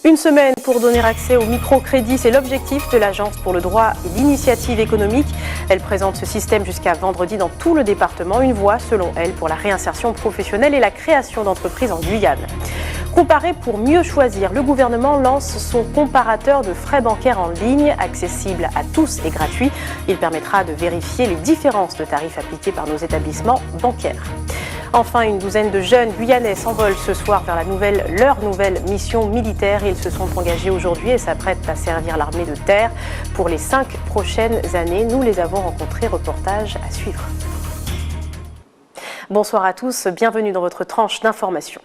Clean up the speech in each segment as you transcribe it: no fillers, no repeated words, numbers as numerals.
Une semaine pour donner accès au microcrédit, c'est l'objectif de l'Agence pour le droit et l'initiative économique. Elle présente ce système jusqu'à vendredi dans tout le département. Une voie, selon elle, pour la réinsertion professionnelle et la création d'entreprises en Guyane. Comparer pour mieux choisir, le gouvernement lance son comparateur de frais bancaires en ligne, accessible à tous et gratuit. Il permettra de vérifier les différences de tarifs appliqués par nos établissements bancaires. Enfin, une douzaine de jeunes Guyanais s'envolent ce soir vers leur nouvelle mission militaire. Ils se sont engagés aujourd'hui et s'apprêtent à servir l'armée de terre pour les 5 prochaines années. Nous les avons rencontrés, reportage à suivre. Bonsoir à tous, bienvenue dans votre tranche d'information.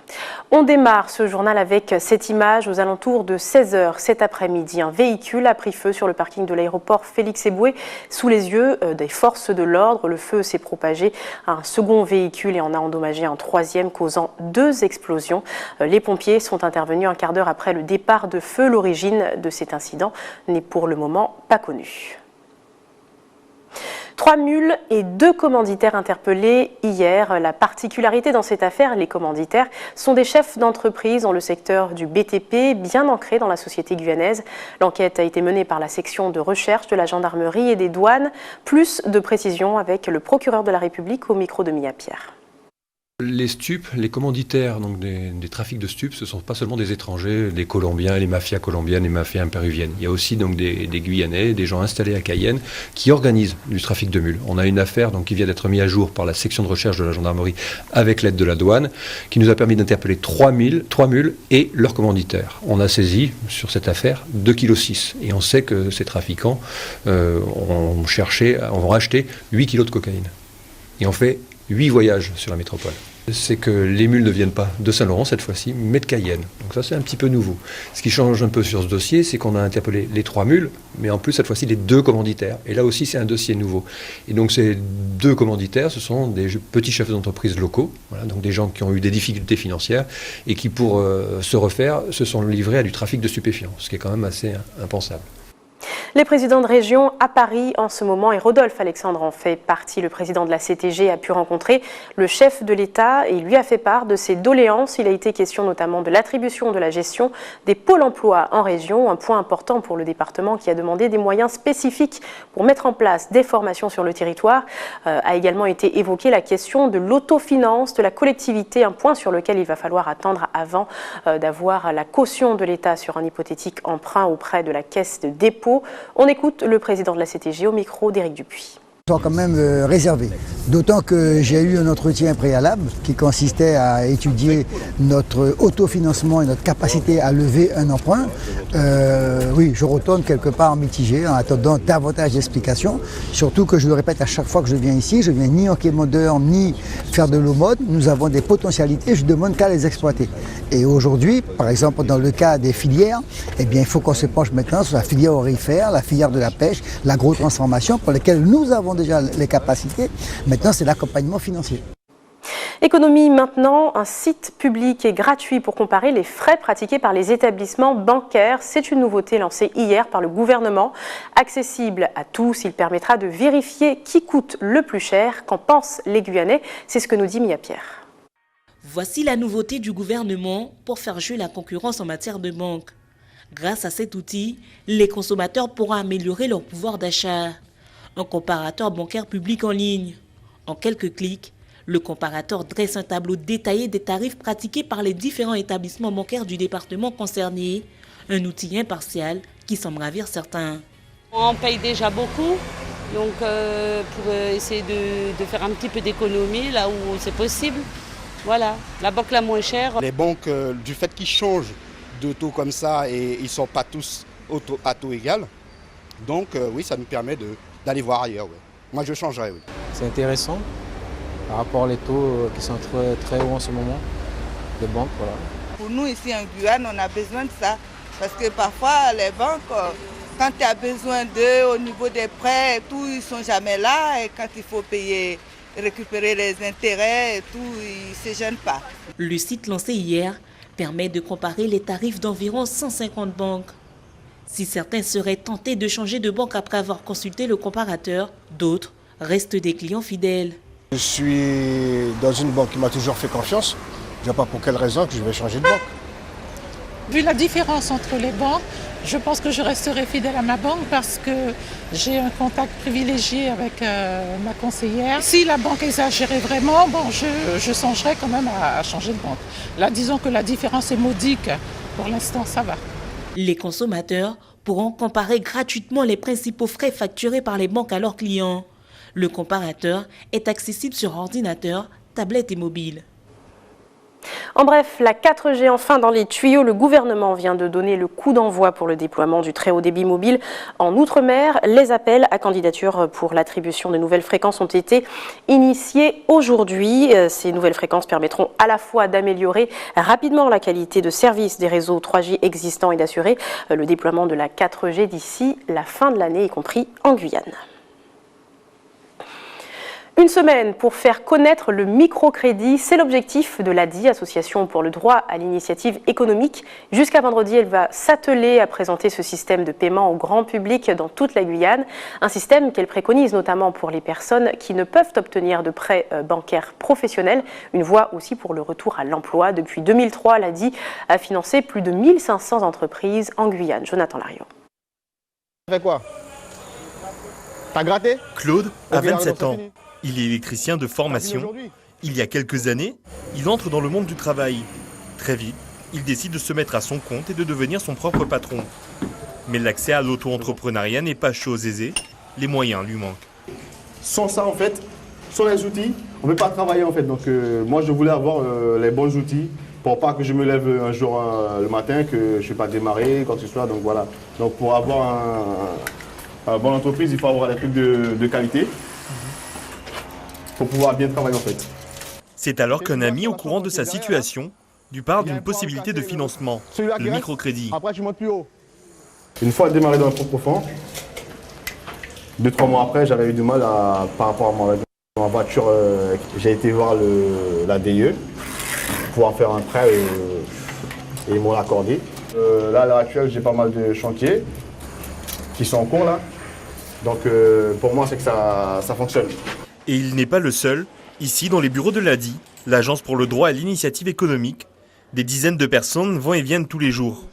On démarre ce journal avec cette image aux alentours de 16h cet après-midi. Un véhicule a pris feu sur le parking de l'aéroport Félix-Éboué sous les yeux des forces de l'ordre. Le feu s'est propagé à un second véhicule et en a endommagé un troisième, causant 2 explosions. Les pompiers sont intervenus un quart d'heure après le départ de feu. L'origine de cet incident n'est pour le moment pas connue. 3 mules et 2 commanditaires interpellés hier. La particularité dans cette affaire, les commanditaires sont des chefs d'entreprise dans le secteur du BTP, bien ancrés dans la société guyanaise. L'enquête a été menée par la section de recherche de la gendarmerie et des douanes. Plus de précisions avec le procureur de la République au micro de Mia Pierre. Les stupes, les commanditaires donc des trafics de stupes, ce ne sont pas seulement des étrangers, les Colombiens, les mafias colombiennes, les mafias péruviennes. Il y a aussi donc des Guyanais, des gens installés à Cayenne qui organisent du trafic de mules. On a une affaire donc, qui vient d'être mise à jour par la section de recherche de la gendarmerie avec l'aide de la douane, qui nous a permis d'interpeller 3 mules et leurs commanditaires. On a saisi sur cette affaire 2,6 kg. Et on sait que ces trafiquants ont racheté 8 kg de cocaïne. Et on fait 8 voyages sur la métropole. C'est que les mules ne viennent pas de Saint-Laurent cette fois-ci, mais de Cayenne. Donc ça, c'est un petit peu nouveau. Ce qui change un peu sur ce dossier, c'est qu'on a interpellé les 3 mules, mais en plus, cette fois-ci, les 2 commanditaires. Et là aussi, c'est un dossier nouveau. Et donc, ces 2 commanditaires, ce sont des petits chefs d'entreprise locaux, voilà, donc des gens qui ont eu des difficultés financières et qui, pour se refaire, se sont livrés à du trafic de stupéfiants, ce qui est quand même assez impensable. Les présidents de région à Paris en ce moment, et Rodolphe Alexandre en fait partie, le président de la CTG a pu rencontrer le chef de l'État et il lui a fait part de ses doléances. Il a été question notamment de l'attribution de la gestion des pôles emploi en région, un point important pour le département qui a demandé des moyens spécifiques pour mettre en place des formations sur le territoire. A également été évoquée la question de l'autofinance de la collectivité, un point sur lequel il va falloir attendre avant d'avoir la caution de l'État sur un hypothétique emprunt auprès de la caisse de dépôt. On écoute le président de la CTG au micro d'Éric Dupuis. Sont quand même réservés. D'autant que j'ai eu un entretien préalable qui consistait à étudier notre autofinancement et notre capacité à lever un emprunt. Oui, je retourne quelque part mitigé en attendant davantage d'explications. Surtout que je le répète à chaque fois que je viens ici, je viens ni en quai-mondeur ni faire de l'eau mode. Nous avons des potentialités, je demande qu'à les exploiter. Et aujourd'hui, par exemple dans le cas des filières, eh bien, il faut qu'on se penche maintenant sur la filière aurifère, la filière de la pêche, l'agro-transformation pour lesquelles nous avons déjà les capacités. Maintenant, c'est l'accompagnement financier. Économie maintenant, un site public et gratuit pour comparer les frais pratiqués par les établissements bancaires. C'est une nouveauté lancée hier par le gouvernement. Accessible à tous, il permettra de vérifier qui coûte le plus cher. Qu'en pensent les Guyanais? C'est ce que nous dit Mia Pierre. Voici la nouveauté du gouvernement pour faire jouer la concurrence en matière de banque. Grâce à cet outil, les consommateurs pourront améliorer leur pouvoir d'achat. Un comparateur bancaire public en ligne. En quelques clics, le comparateur dresse un tableau détaillé des tarifs pratiqués par les différents établissements bancaires du département concerné. Un outil impartial qui semble ravir certains. On paye déjà beaucoup, donc pour essayer de faire un petit peu d'économie là où c'est possible. Voilà, la banque la moins chère. Les banques, du fait qu'ils changent de taux comme ça et ils ne sont pas tous à taux égal, donc oui, ça nous permet d'aller voir ailleurs. Ouais. Moi, je changerais. Oui. C'est intéressant par rapport aux taux qui sont très hauts en ce moment, les banques. Voilà. Pour nous, ici en Guyane, on a besoin de ça. Parce que parfois, les banques, quand tu as besoin d'eux au niveau des prêts, et tout, ils ne sont jamais là. Et quand il faut payer, récupérer les intérêts, et tout, ils ne se gênent pas. Le site lancé hier permet de comparer les tarifs d'environ 150 banques. Si certains seraient tentés de changer de banque après avoir consulté le comparateur, d'autres restent des clients fidèles. Je suis dans une banque qui m'a toujours fait confiance. Je ne sais pas pour quelle raison que je vais changer de banque. Vu la différence entre les banques, je pense que je resterai fidèle à ma banque parce que j'ai un contact privilégié avec ma conseillère. Si la banque exagérait vraiment, je songerais quand même à changer de banque. Là, disons que la différence est modique. Pour l'instant, ça va. Les consommateurs pourront comparer gratuitement les principaux frais facturés par les banques à leurs clients. Le comparateur est accessible sur ordinateur, tablette et mobile. En bref, la 4G enfin dans les tuyaux. Le gouvernement vient de donner le coup d'envoi pour le déploiement du très haut débit mobile en Outre-mer. Les appels à candidature pour l'attribution de nouvelles fréquences ont été initiés aujourd'hui. Ces nouvelles fréquences permettront à la fois d'améliorer rapidement la qualité de service des réseaux 3G existants et d'assurer le déploiement de la 4G d'ici la fin de l'année, y compris en Guyane. Une semaine pour faire connaître le microcrédit, c'est l'objectif de l'ADI, Association pour le droit à l'initiative économique. Jusqu'à vendredi, elle va s'atteler à présenter ce système de paiement au grand public dans toute la Guyane. Un système qu'elle préconise notamment pour les personnes qui ne peuvent obtenir de prêts bancaires professionnels. Une voie aussi pour le retour à l'emploi. Depuis 2003, l'ADI a financé plus de 1500 entreprises en Guyane. Jonathan Larion. Ça fait quoi? T'as gratté? Claude a 27 ans. Il est électricien de formation. Il y a quelques années, il entre dans le monde du travail. Très vite, il décide de se mettre à son compte et de devenir son propre patron. Mais l'accès à l'auto-entrepreneuriat n'est pas chose aisée, les moyens lui manquent. Sans ça, en fait, sans les outils, on ne peut pas travailler en fait. Donc moi, je voulais avoir les bons outils pour pas que je me lève un jour le matin, que je ne vais pas démarrer, quoi que ce soit. Donc voilà. Donc pour avoir une bonne entreprise, il faut avoir des trucs de qualité. Pour pouvoir bien travailler en fait. C'est alors qu'un ami au courant de sa situation lui parle d'une possibilité de financement, le microcrédit. Après tu montes plus haut. Une fois démarré dans le propre fonds, 2-3 mois après j'avais eu du mal par rapport à ma voiture. J'ai été voir la DIE pour pouvoir faire un prêt et ils m'ont accordé. Là à l'heure actuelle j'ai pas mal de chantiers qui sont en cours là. Donc pour moi c'est que ça fonctionne. Et il n'est pas le seul. Ici, dans les bureaux de l'ADI, l'Agence pour le droit à l'initiative économique, des dizaines de personnes vont et viennent tous les jours.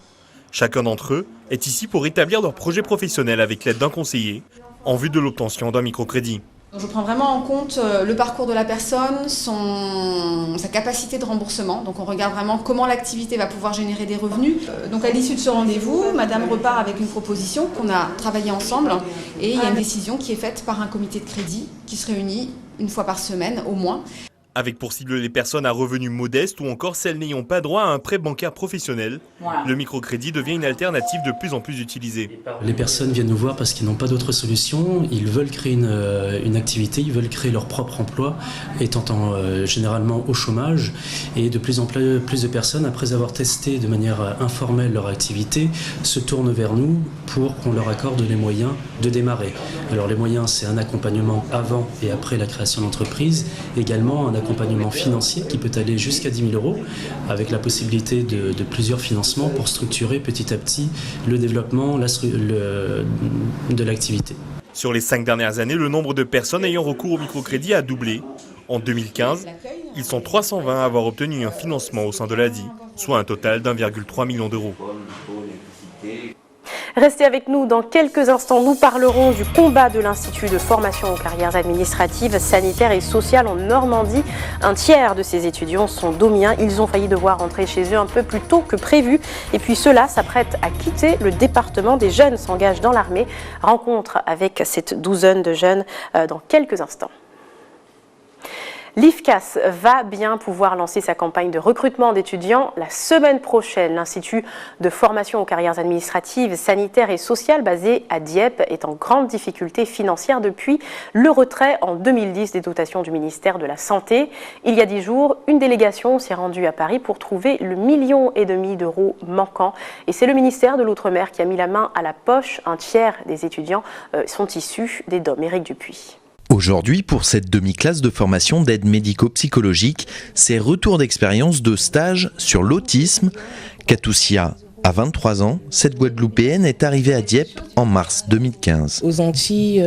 Chacun d'entre eux est ici pour établir leur projet professionnel avec l'aide d'un conseiller, en vue de l'obtention d'un microcrédit. Je prends vraiment en compte le parcours de la personne, sa capacité de remboursement. Donc on regarde vraiment comment l'activité va pouvoir générer des revenus. Donc à l'issue de ce rendez-vous, madame repart avec une proposition qu'on a travaillée ensemble et il y a une décision qui est faite par un comité de crédit qui se réunit une fois par semaine au moins. Avec pour cible les personnes à revenus modestes ou encore celles n'ayant pas droit à un prêt bancaire professionnel, le microcrédit devient une alternative de plus en plus utilisée. Les personnes viennent nous voir parce qu'ils n'ont pas d'autre solution, ils veulent créer une activité, ils veulent créer leur propre emploi, étant généralement au chômage. Et de plus en plus de personnes, après avoir testé de manière informelle leur activité, se tournent vers nous pour qu'on leur accorde les moyens de démarrer. Alors les moyens, c'est un accompagnement avant et après la création d'entreprise, également un accompagnement financier qui peut aller jusqu'à 10 000 €, avec la possibilité de plusieurs financements pour structurer petit à petit le développement de l'activité. Sur les 5 dernières années, le nombre de personnes ayant recours au microcrédit a doublé. En 2015, ils sont 320 à avoir obtenu un financement au sein de l'ADI, soit un total d'1,3 million d'euros. Restez avec nous, dans quelques instants, nous parlerons du combat de l'Institut de formation aux carrières administratives, sanitaires et sociales en Normandie. Un tiers de ces étudiants sont domiens. Ils ont failli devoir rentrer chez eux un peu plus tôt que prévu. Et puis ceux-là s'apprêtent à quitter le département. Des jeunes s'engagent dans l'armée. Rencontre avec cette douzaine de jeunes dans quelques instants. L'IFCAS va bien pouvoir lancer sa campagne de recrutement d'étudiants la semaine prochaine. L'Institut de formation aux carrières administratives, sanitaires et sociales basé à Dieppe est en grande difficulté financière depuis le retrait en 2010 des dotations du ministère de la Santé. Il y a 10 jours, une délégation s'est rendue à Paris pour trouver le 1,5 million d'euros manquant. Et c'est le ministère de l'Outre-mer qui a mis la main à la poche. Un tiers des étudiants sont issus des DOM. Éric Dupuis. Aujourd'hui, pour cette demi-classe de formation d'aide médico-psychologique, c'est retour d'expérience de stage sur l'autisme. Katoussia a 23 ans, cette Guadeloupéenne est arrivée à Dieppe en mars 2015. Aux Antilles,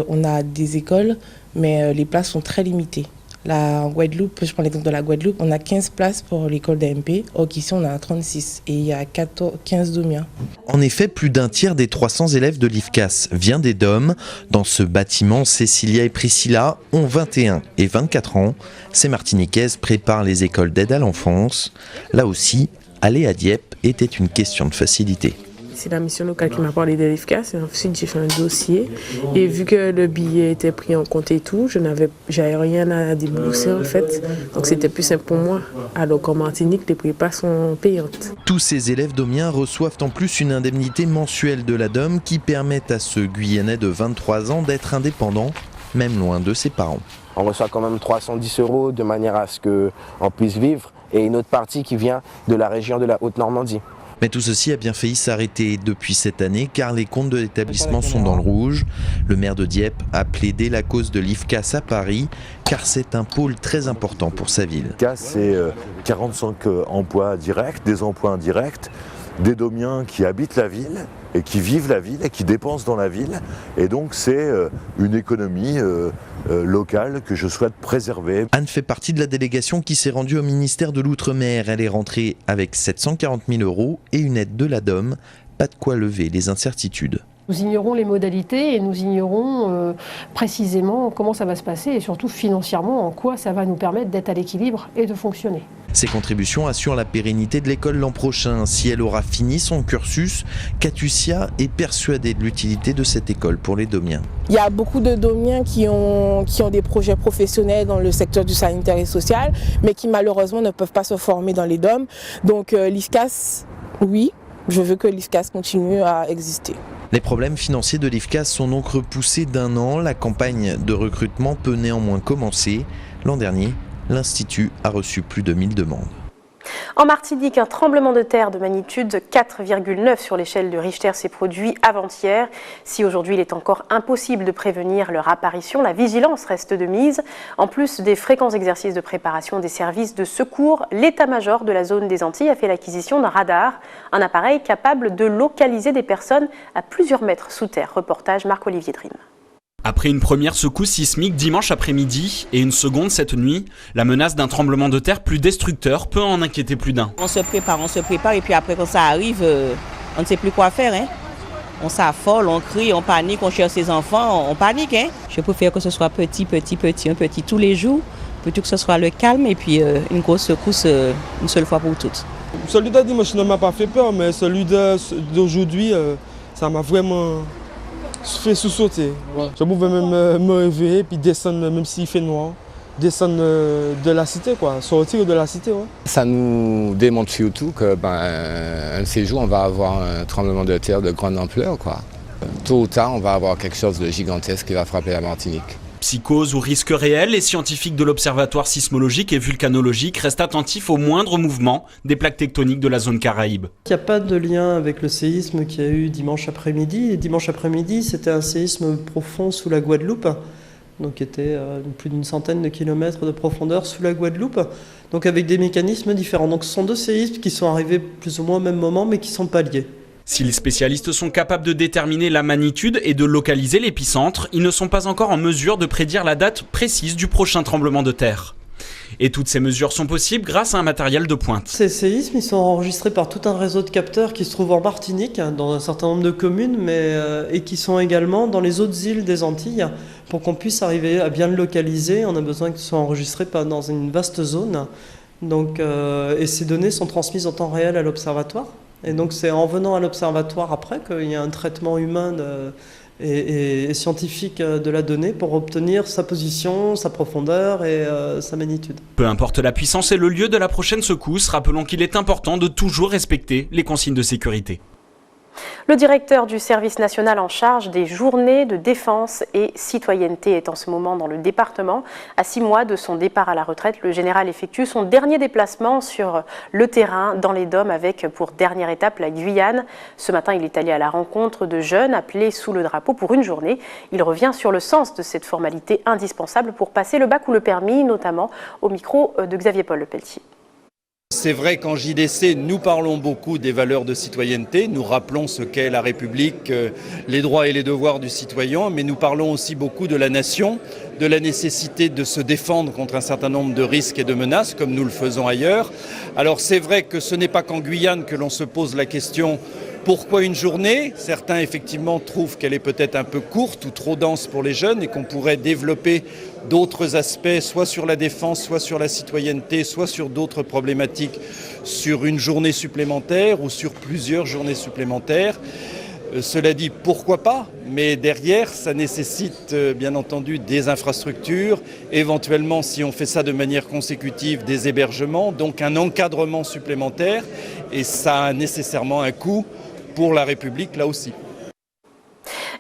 on a des écoles, mais les places sont très limitées. En Guadeloupe, je prends l'exemple de la Guadeloupe, on a 15 places pour l'école d'AMP, or qu'ici on a 36 et il y a 15 domiens. En effet, plus d'un tiers des 300 élèves de l'IFCAS vient des DOM. Dans ce bâtiment, Cécilia et Priscilla ont 21 et 24 ans. Ces Martiniquaises préparent les écoles d'aide à l'enfance. Là aussi, aller à Dieppe était une question de facilité. C'est la mission locale qui m'a parlé de l'IFCAS. Ensuite, j'ai fait un dossier. Et vu que le billet était pris en compte et tout, j'avais rien à débourser en fait. Donc c'était plus simple pour moi. Alors qu'en Martinique, les prépas sont payantes. Tous ces élèves domiens reçoivent en plus une indemnité mensuelle de la DOM qui permet à ce Guyanais de 23 ans d'être indépendant, même loin de ses parents. On reçoit quand même 310 € de manière à ce qu'on puisse vivre et une autre partie qui vient de la région de la Haute-Normandie. Mais tout ceci a bien failli s'arrêter depuis cette année car les comptes de l'établissement sont dans le rouge. Le maire de Dieppe a plaidé la cause de l'IFCAS à Paris car c'est un pôle très important pour sa ville. L'IFCAS, c'est 45 emplois directs, des emplois indirects, des domiens qui habitent la ville et qui vivent la ville et qui dépensent dans la ville. Et donc c'est une économie locale que je souhaite préserver. Anne fait partie de la délégation qui s'est rendue au ministère de l'Outre-mer. Elle est rentrée avec 740 000 € et une aide de la DOM. Pas de quoi lever les incertitudes. Nous ignorons les modalités et nous ignorons précisément comment ça va se passer et surtout financièrement en quoi ça va nous permettre d'être à l'équilibre et de fonctionner. Ces contributions assurent la pérennité de l'école l'an prochain. Si elle aura fini son cursus, Catucia est persuadée de l'utilité de cette école pour les domiens. Il y a beaucoup de domiens qui ont des projets professionnels dans le secteur du sanitaire et social, mais qui malheureusement ne peuvent pas se former dans les DOM. Donc l'IFCAS, oui, je veux que l'IFCAS continue à exister. Les problèmes financiers de l'IFCAS sont donc repoussés d'1 an. La campagne de recrutement peut néanmoins commencer. L'an dernier, l'Institut a reçu plus de 1000 demandes. En Martinique, un tremblement de terre de magnitude 4,9 sur l'échelle de Richter s'est produit avant-hier. Si aujourd'hui il est encore impossible de prévenir leur apparition, la vigilance reste de mise. En plus des fréquents exercices de préparation des services de secours, l'état-major de la zone des Antilles a fait l'acquisition d'un radar, un appareil capable de localiser des personnes à plusieurs mètres sous terre. Reportage Marc-Olivier Drim. Après une première secousse sismique dimanche après-midi et une seconde cette nuit, la menace d'un tremblement de terre plus destructeur peut en inquiéter plus d'un. On se prépare et puis après quand ça arrive, on ne sait plus quoi faire. On s'affole, on crie, on panique, on cherche ses enfants, on panique. Je préfère que ce soit petit tous les jours, plutôt que ce soit le calme et puis une grosse secousse une seule fois pour toutes. Celui de dimanche ne m'a pas fait peur, mais celui d'aujourd'hui, ça m'a vraiment fait sous-sauter. Je pouvais même me réveiller et puis descendre, même s'il fait noir, descendre de la cité, sortir de la cité. Ouais. Ça nous démontre surtout que un de ces jours, on va avoir un tremblement de terre de grande ampleur. Tôt ou tard, on va avoir quelque chose de gigantesque qui va frapper la Martinique. Psychose ou risque réel, les scientifiques de l'Observatoire sismologique et vulcanologique restent attentifs aux moindres mouvements des plaques tectoniques de la zone Caraïbe. Il n'y a pas de lien avec le séisme qu'il y a eu dimanche après-midi. Et dimanche après-midi, c'était un séisme profond sous la Guadeloupe, donc qui était plus d'une centaine de kilomètres de profondeur sous la Guadeloupe, donc avec des mécanismes différents. Donc ce sont deux séismes qui sont arrivés plus ou moins au même moment, mais qui ne sont pas liés. Si les spécialistes sont capables de déterminer la magnitude et de localiser l'épicentre, ils ne sont pas encore en mesure de prédire la date précise du prochain tremblement de terre. Et toutes ces mesures sont possibles grâce à un matériel de pointe. Ces séismes ils sont enregistrés par tout un réseau de capteurs qui se trouvent en Martinique, dans un certain nombre de communes, et qui sont également dans les autres îles des Antilles. Pour qu'on puisse arriver à bien le localiser, on a besoin qu'ils soient enregistrés dans une vaste zone. Donc, et ces données sont transmises en temps réel à l'observatoire. Et donc c'est en venant à l'observatoire après qu'il y a un traitement humain et scientifique de la donnée pour obtenir sa position, sa profondeur et sa magnitude. Peu importe la puissance et le lieu de la prochaine secousse, rappelons qu'il est important de toujours respecter les consignes de sécurité. Le directeur du service national en charge des journées de défense et citoyenneté est en ce moment dans le département. À 6 mois de son départ à la retraite, le général effectue son dernier déplacement sur le terrain dans les DOM avec pour dernière étape la Guyane. Ce matin, il est allé à la rencontre de jeunes appelés sous le drapeau pour une journée. Il revient sur le sens de cette formalité indispensable pour passer le bac ou le permis, notamment au micro de Xavier Paul Lepelletier. C'est vrai qu'en JDC, nous parlons beaucoup des valeurs de citoyenneté, nous rappelons ce qu'est la République, les droits et les devoirs du citoyen, mais nous parlons aussi beaucoup de la nation, de la nécessité de se défendre contre un certain nombre de risques et de menaces, comme nous le faisons ailleurs. Alors c'est vrai que ce n'est pas qu'en Guyane que l'on se pose la question pourquoi une journée ? Certains effectivement trouvent qu'elle est peut-être un peu courte ou trop dense pour les jeunes et qu'on pourrait développer d'autres aspects, soit sur la défense, soit sur la citoyenneté, soit sur d'autres problématiques, sur une journée supplémentaire ou sur plusieurs journées supplémentaires. Cela dit, pourquoi pas ? Mais derrière, ça nécessite bien entendu des infrastructures, éventuellement, si on fait ça de manière consécutive, des hébergements, donc un encadrement supplémentaire, et ça a nécessairement un coût pour la République là aussi.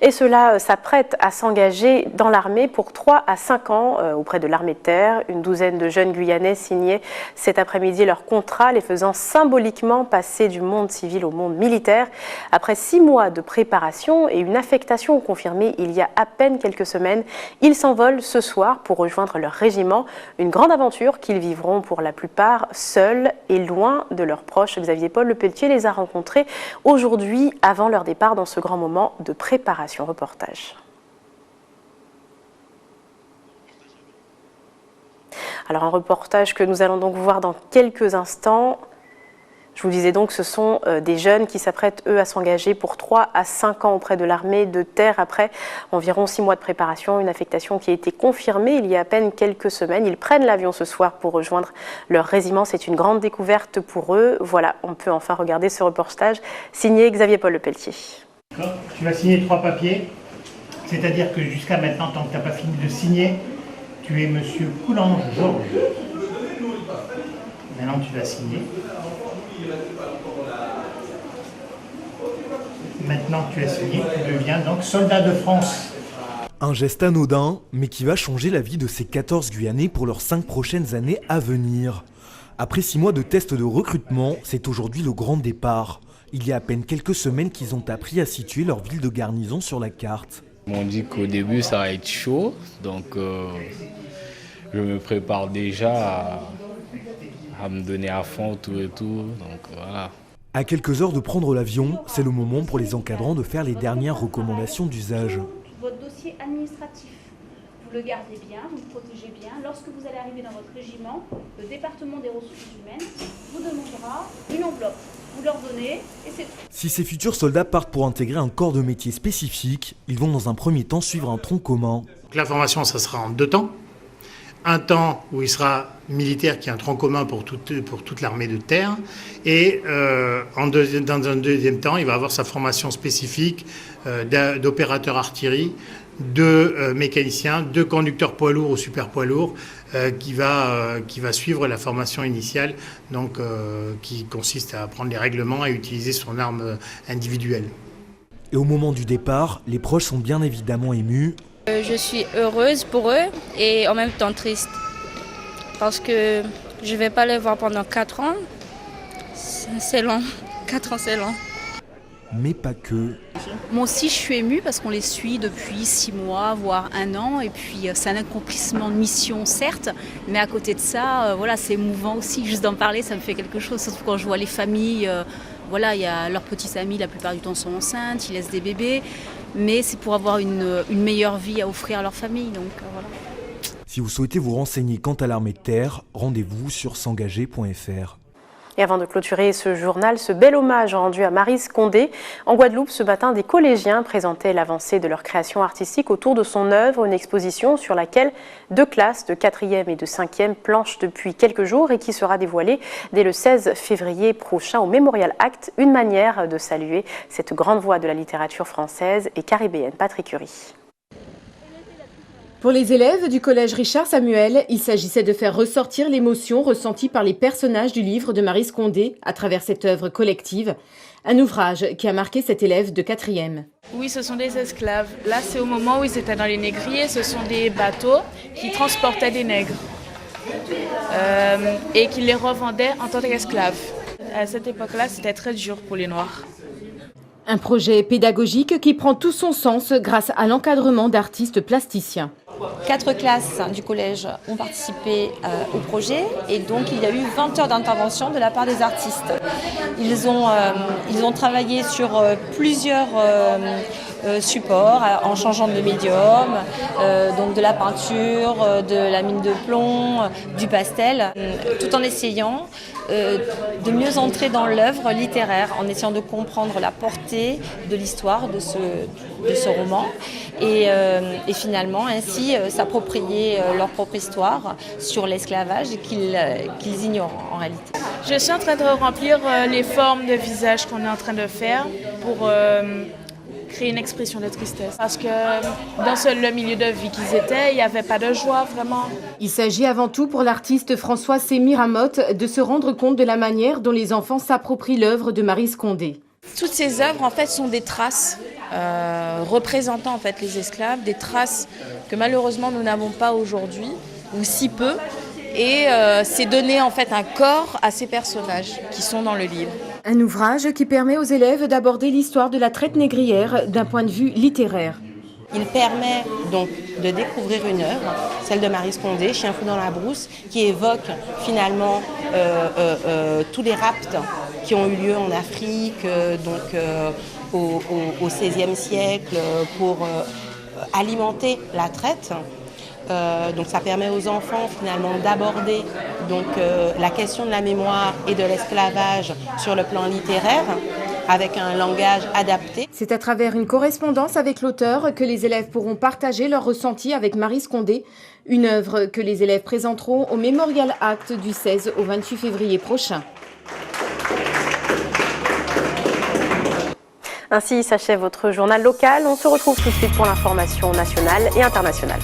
Et cela s'apprête à s'engager dans l'armée pour 3 à 5 ans auprès de l'armée de terre. Une douzaine de jeunes Guyanais signaient cet après-midi leur contrat, les faisant symboliquement passer du monde civil au monde militaire. Après 6 mois de préparation et une affectation confirmée il y a à peine quelques semaines, ils s'envolent ce soir pour rejoindre leur régiment. Une grande aventure qu'ils vivront pour la plupart seuls et loin de leurs proches. Xavier Paul Lepelletier les a rencontrés aujourd'hui avant leur départ dans ce grand moment de préparation. Reportage. Alors un reportage que nous allons donc voir dans quelques instants. Je vous disais donc, ce sont des jeunes qui s'apprêtent, eux, à s'engager pour 3 à 5 ans auprès de l'armée de terre après environ 6 mois de préparation, une affectation qui a été confirmée il y a à peine quelques semaines. Ils prennent l'avion ce soir pour rejoindre leur régiment. C'est une grande découverte pour eux. Voilà, on peut enfin regarder ce reportage signé Xavier Paul Lepelletier. Tu vas signer 3 papiers, c'est-à-dire que jusqu'à maintenant, tant que tu n'as pas fini de signer, tu es monsieur Coulange Georges. Maintenant, tu vas signer. Maintenant que tu as signé, tu deviens donc soldat de France. Un geste anodin, mais qui va changer la vie de ces 14 Guyanais pour leurs 5 prochaines années à venir. Après 6 mois de tests de recrutement, c'est aujourd'hui le grand départ. Il y a à peine quelques semaines qu'ils ont appris à situer leur ville de garnison sur la carte. Ils m'ont dit qu'au début ça va être chaud, donc je me prépare déjà à me donner à fond tout et tout, donc voilà. À quelques heures de prendre l'avion, c'est le moment pour les encadrants de faire les dernières recommandations d'usage. Votre dossier administratif, vous le gardez bien, vous le protégez bien. Lorsque vous allez arriver dans votre régiment, le département des ressources humaines vous demandera une enveloppe. Vous leur donnez et c'est tout. Si ces futurs soldats partent pour intégrer un corps de métier spécifique, ils vont dans un premier temps suivre un tronc commun. Donc la formation, ça sera en 2 temps. Un temps où il sera militaire, qui est un tronc commun pour toute l'armée de terre. Et dans un deuxième temps, il va avoir sa formation spécifique d'opérateur artillerie, de mécanicien, de conducteur poids lourd ou super poids lourd, qui va suivre la formation initiale, donc qui consiste à apprendre les règlements et utiliser son arme individuelle. Et au moment du départ, les proches sont bien évidemment émus. Je suis heureuse pour eux et en même temps triste parce que je ne vais pas les voir pendant 4 ans. C'est long, 4 ans c'est long. Mais pas que. Moi aussi je suis émue parce qu'on les suit depuis 6 mois, voire 1 an. Et puis c'est un accomplissement de mission certes, mais à côté de ça, voilà, c'est émouvant aussi. Juste d'en parler, ça me fait quelque chose, surtout quand je vois les familles. Voilà, il y a leurs petites amies, la plupart du temps sont enceintes, ils laissent des bébés. Mais c'est pour avoir une meilleure vie à offrir à leur famille. Donc, voilà. Si vous souhaitez vous renseigner quant à l'armée de terre, rendez-vous sur s'engager.fr. Et avant de clôturer ce journal, ce bel hommage rendu à Maryse Condé. En Guadeloupe, ce matin, des collégiens présentaient l'avancée de leur création artistique autour de son œuvre, une exposition sur laquelle 2 classes de 4e et de 5e planchent depuis quelques jours et qui sera dévoilée dès le 16 février prochain au Memorial Act, une manière de saluer cette grande voix de la littérature française et caribéenne. Patrick Curie. Pour les élèves du collège Richard Samuel, il s'agissait de faire ressortir l'émotion ressentie par les personnages du livre de Maryse Condé à travers cette œuvre collective. Un ouvrage qui a marqué cet élève de 4e. Oui, ce sont des esclaves. Là, c'est au moment où ils étaient dans les négriers. Ce sont des bateaux qui transportaient des nègres et qui les revendaient en tant qu'esclaves. À cette époque-là, c'était très dur pour les Noirs. Un projet pédagogique qui prend tout son sens grâce à l'encadrement d'artistes plasticiens. 4 classes du collège ont participé au projet et donc il y a eu 20 heures d'intervention de la part des artistes. Ils ont travaillé sur plusieurs supports en changeant de médium, donc de la peinture, de la mine de plomb, du pastel, tout en essayant de mieux entrer dans l'œuvre littéraire, en essayant de comprendre la portée de l'histoire de ce roman et finalement ainsi s'approprier leur propre histoire sur l'esclavage qu'ils ignorent en réalité. Je suis en train de remplir les formes de visage qu'on est en train de faire pour créer une expression de tristesse. Parce que dans le milieu de vie qu'ils étaient, il n'y avait pas de joie vraiment. Il s'agit avant tout pour l'artiste Françoise Sémiramotte de se rendre compte de la manière dont les enfants s'approprient l'œuvre de Maryse Condé. Toutes ces œuvres en fait sont des traces représentant en fait les esclaves, des traces que malheureusement nous n'avons pas aujourd'hui ou si peu. Et c'est donner en fait un corps à ces personnages qui sont dans le livre. Un ouvrage qui permet aux élèves d'aborder l'histoire de la traite négrière d'un point de vue littéraire. Il permet donc de découvrir une œuvre, celle de Maryse Condé, Chien fou dans la brousse, qui évoque finalement tous les rapts qui ont eu lieu en Afrique, au XVIe siècle, pour alimenter la traite. Donc ça permet aux enfants finalement d'aborder la question de la mémoire et de l'esclavage sur le plan littéraire avec un langage adapté. C'est à travers une correspondance avec l'auteur que les élèves pourront partager leurs ressentis avec Maryse Condé, une œuvre que les élèves présenteront au Memorial Act du 16 au 28 février prochain. Ainsi s'achève votre journal local. On se retrouve tout de suite pour l'information nationale et internationale.